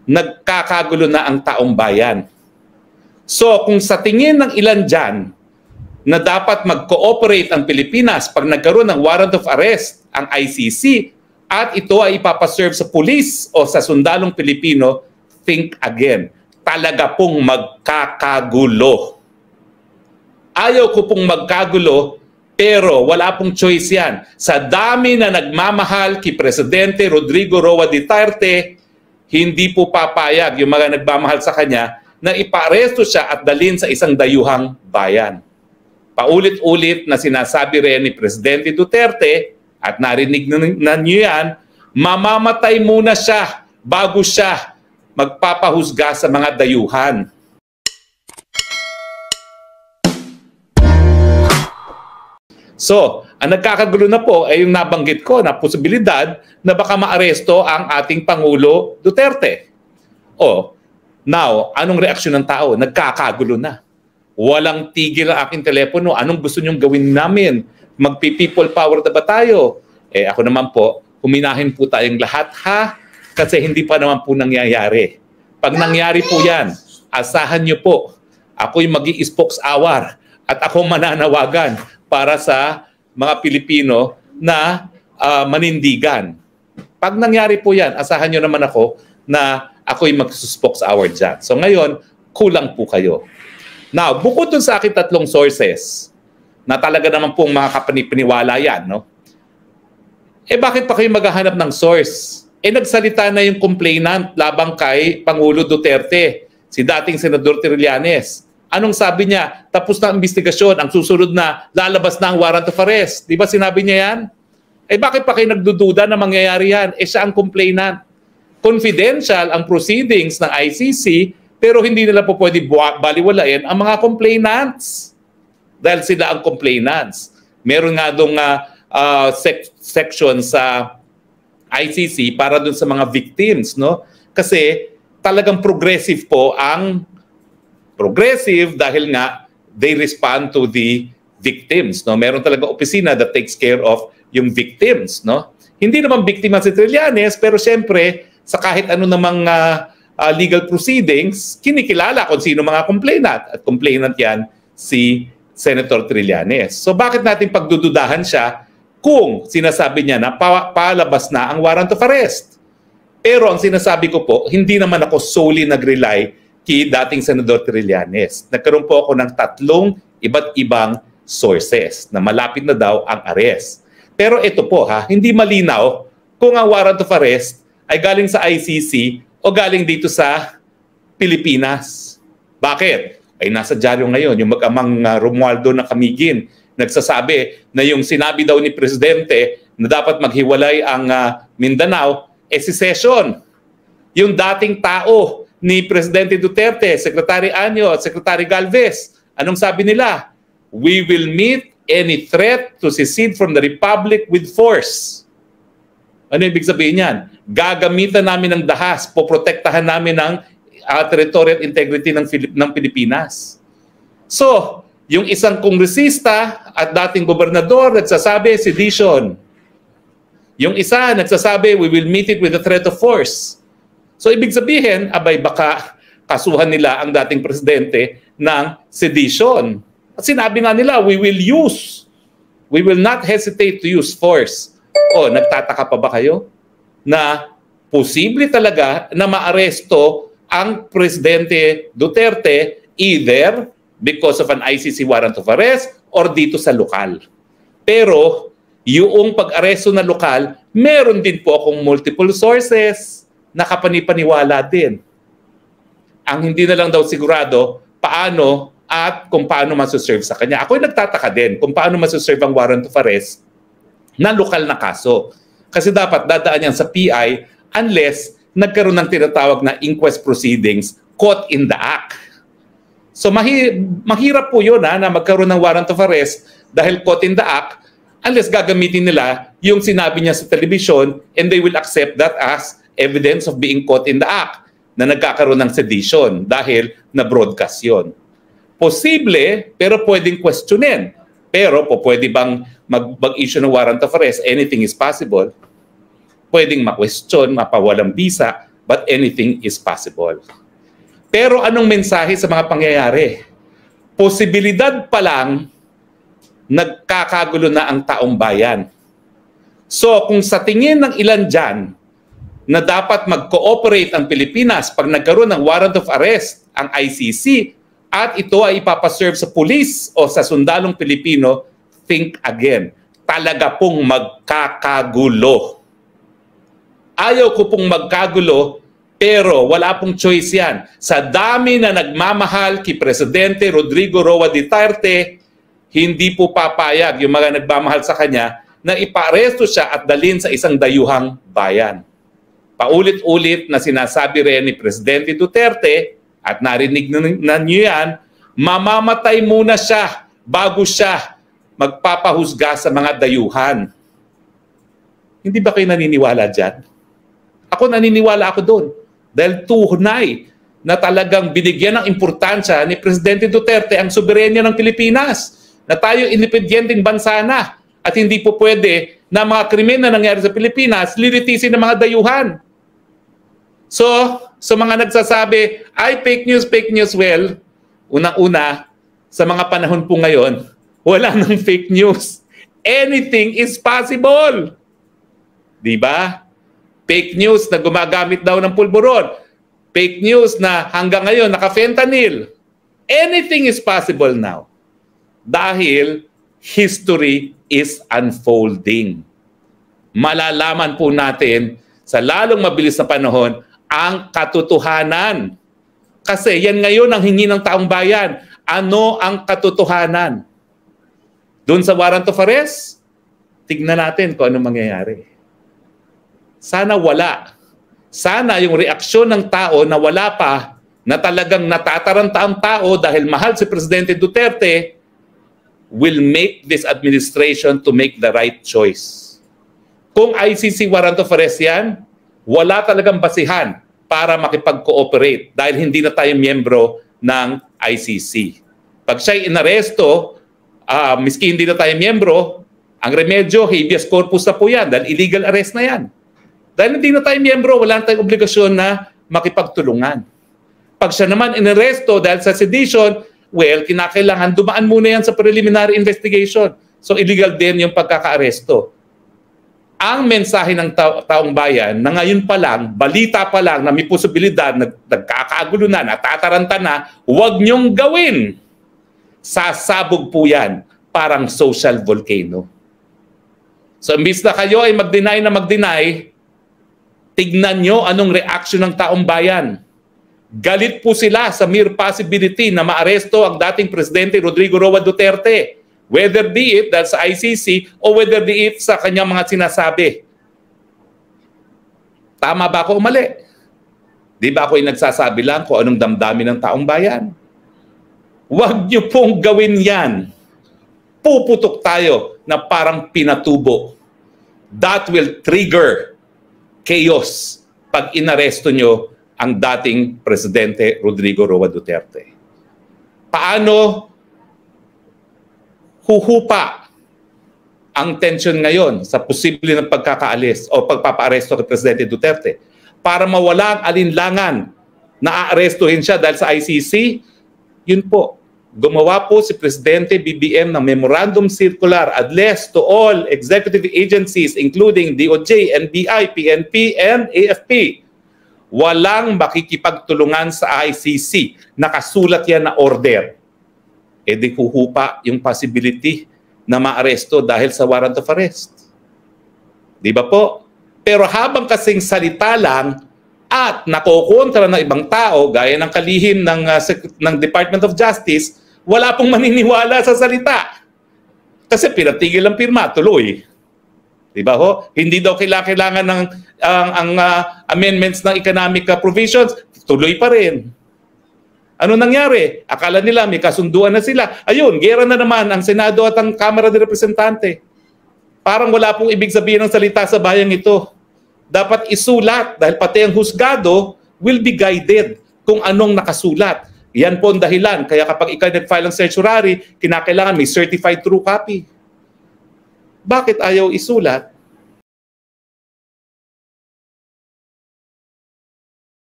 nagkakagulo na ang taong bayan. So kung sa tingin ng ilan dyan na dapat mag-cooperate ang Pilipinas pag nagkaroon ng warrant of arrest ang ICC at ito ay ipapaserve sa pulis o sa sundalong Pilipino, think again. Talaga pong magkakagulo. Ayaw ko pong magkagulo, pero wala pong choice yan. Sa dami na nagmamahal kay Presidente Rodrigo Roa Duterte, hindi po papayag yung mga nagmamahal sa kanya na iparesto siya at dalhin sa isang dayuhang bayan. Paulit-ulit na sinasabi rin ni Presidente Duterte, at narinig na niyo yan, mamamatay muna siya bago siya magpapahusga sa mga dayuhan. So, ang nagkakagulo na po ay yung nabanggit ko na posibilidad na baka maaresto ang ating Pangulo Duterte. Now, anong reaksyon ng tao? Nagkakagulo na. Walang tigil ang aking telepono. Anong gusto nyong gawin namin? Magpi-people power na ba tayo? Ako naman po, huminahin po tayong lahat ha, kasi hindi pa naman po nangyayari. Pag nangyari po yan, asahan nyo po, ako'y mag-i-spokesawar at ako mananawagan para sa mga Pilipino na manindigan. Pag nangyari po yan, asahan nyo naman ako na ako'y mag-spokesawar dyan. So ngayon, kulang po kayo. Now, bukod dun sa aking 3 sources, na talaga naman pong mga kapanipaniwala yan, no? Bakit pa kayo maghahanap ng source? Nagsalita na yung complainant labang kay Pangulo Duterte, si dating Senador Trillanes. Anong sabi niya? Tapos na ang investigasyon, ang susunod na, lalabas na ang warrant of arrest. Di ba sinabi niya yan? Bakit pa kayo nagdududa na mangyayari yan? Siya ang complainant. Confidential ang proceedings ng ICC, pero hindi nila po pwede baliwalain ang mga complainants. Dahil sila ang complainants. Meron nga doong section sa ICC para dun sa mga victims, no? Kasi talagang progressive po ang progressive dahil nga they respond to the victims, no? Meron talaga opisina that takes care of yung victims, no? Hindi naman biktima si Trillanes, pero siyempre sa kahit ano namang legal proceedings, kinikilala kung sino mga complainant, at complainant yan si Senator Trillanes. So bakit natin pagdududahan siya kung sinasabi niya na palabas na ang warrant of arrest? Pero ang sinasabi ko po, hindi naman ako solely nag-rely kay dating Senador Trillanes. Nagkaroon po ako ng 3 iba't ibang sources na malapit na daw ang arrest. Pero ito po hindi malinaw kung ang warrant of arrest ay galing sa ICC o galing dito sa Pilipinas. Bakit? Ay nasa dyaryo ngayon, yung mag-amang Romualdo na Camiguin, nagsasabi na yung sinabi daw ni Presidente na dapat maghiwalay ang Mindanao, secession. Yung dating tao ni Presidente Duterte, Secretary Anyo at Secretary Galvez, anong sabi nila? We will meet any threat to secede from the Republic with force. Ano ibig sabihin yan? Gagamitan namin ng dahas, poprotektahan namin ng territorial integrity ng Pilipinas. So, yung isang kongresista at dating gobernador nagsasabi, sedition. Yung isa nagsasabi, we will meet it with a threat of force. So, ibig sabihin, baka kasuhan nila ang dating presidente ng sedition. At sinabi nga nila, we will not hesitate to use force. Nagtataka pa ba kayo na posible talaga na maaresto ang Presidente Duterte either because of an ICC warrant of arrest or dito sa lokal. Pero yung pag-aresto na lokal, meron din po akong multiple sources na kapanipaniwala din. Ang hindi na lang daw sigurado paano at kung paano masaserve sa kanya. Ako'y nagtataka din kung paano masaserve ang warrant of arrest na lokal na kaso. Kasi dapat dadaan yan sa PI unless nagkaroon ng tinatawag na inquest proceedings caught in the act. So mahirap po yun na magkaroon ng warrant of arrest dahil caught in the act unless gagamitin nila yung sinabi niya sa television and they will accept that as evidence of being caught in the act na nagkakaroon ng sedition dahil na-broadcast yun. Posible, pero pwedeng questionin. Pero pwede bang mag-issue ng warrant of arrest? Anything is possible. Pwedeng ma-question, mapawalang bisa, but anything is possible. Pero anong mensahe sa mga pangyayari? Posibilidad pa lang, nagkakagulo na ang taong bayan. So kung sa tingin ng ilan dyan na dapat mag-cooperate ang Pilipinas pag nagkaroon ng warrant of arrest ang ICC at ito ay ipapaserve sa pulis o sa sundalong Pilipino, think again. Talaga pong magkakagulo. Ayaw ko pong magkagulo, pero wala pong choice yan. Sa dami na nagmamahal kay Presidente Rodrigo Roa Duterte, hindi po papayag yung mga nagmamahal sa kanya na iparesto siya at dalhin sa isang dayuhang bayan. Paulit-ulit na sinasabi rin ni Presidente Duterte, at narinig na niyo yan, mamamatay muna siya bago siya magpapahusga sa mga dayuhan. Hindi ba kayo naniniwala dyan? Ako naniniwala ako doon. Dahil tunay na talagang binigyan ng importansya ni Presidente Duterte ang soberenya ng Pilipinas. Na tayo independenteng bansa na. At hindi po pwede na mga krimen na nangyari sa Pilipinas, lilitisin ng mga dayuhan. So, sa mga nagsasabi, ay fake news, well, unang-una, sa mga panahon po ngayon, wala nang fake news. Anything is possible. Diba? Fake news na gumagamit daw ng pulburon. Fake news na hanggang ngayon naka-fentanyl. Anything is possible now. Dahil history is unfolding. Malalaman po natin sa lalong mabilis na panahon ang katotohanan. Kasi yan ngayon ang hingi ng taong bayan. Ano ang katotohanan? Doon sa warrant of arrest, tignan natin kung ano mangyayari. Sana wala. Sana yung reaksyon ng tao na wala pa, na talagang natataranta ang tao dahil mahal si Presidente Duterte, will make this administration to make the right choice. Kung ICC warrant of arrest yan, wala talagang basihan para makipag-cooperate dahil hindi na tayo miyembro ng ICC. Pag siya'y inaresto, miski hindi na tayo miyembro, ang remedyo, habeas corpus na po yan dahil illegal arrest na yan. Dahil hindi na tayo miyembro, wala na tayong obligasyon na makipagtulungan. Pag siya naman inaresto dahil sa sedition, well, kinakailangan dumaan muna yan sa preliminary investigation. So illegal din yung pagkaka-aresto. Ang mensahe ng taong bayan na ngayon pa lang, balita pa lang na may posibilidad, nagkakagulo na, natataranta na, huwag niyong gawin. Sasabog po yan, parang social volcano. So imbis na kayo ay mag-deny na mag-deny, tignan nyo anong reaction ng taong bayan. Galit po sila sa mere possibility na maaresto ang dating Presidente Rodrigo Roa Duterte. Whether be it dahil sa ICC o whether be it sa kanyang mga sinasabi. Tama ba ako o mali? Di ba ako yung nagsasabi lang kung anong damdamin ng taong bayan? Huwag niyo pong gawin yan. Puputok tayo na parang pinatubo. That will trigger chaos pag inaresto nyo ang dating Presidente Rodrigo Roa Duterte. Paano huhupa ang tension ngayon sa posible na pagkakaalis o pagpapaaresto kay Presidente Duterte para mawala ang alinlangan na aarestuhin siya dahil sa ICC? Yun po, gumawa po si Presidente BBM ng Memorandum Circular addressed to all executive agencies including DOJ, NBI, PNP, and AFP. Walang makikipagtulungan sa ICC. Nakasulat yan na order. E di huhupa yung possibility na maaresto dahil sa warrant of arrest. Di ba po? Pero habang kasing salita lang at nakokontra ng ibang tao, gaya ng kalihim ng Department of Justice, wala pong maniniwala sa salita. Kasi pinatigil ang pirma, tuloy. Di ba ho? Hindi daw kailangan ng amendments ng economic provisions, tuloy pa rin. Ano nangyari? Akala nila may kasunduan na sila. Ayun, gera na naman ang Senado at ang Kamara de Representante. Parang wala pong ibig sabihin ng salita sa bayang ito. Dapat isulat dahil pati ang husgado will be guided kung anong nakasulat. Yan po ang dahilan. Kaya kapag ikaw nag-file ng certiorari, kinakailangan may certified true copy. Bakit ayaw isulat?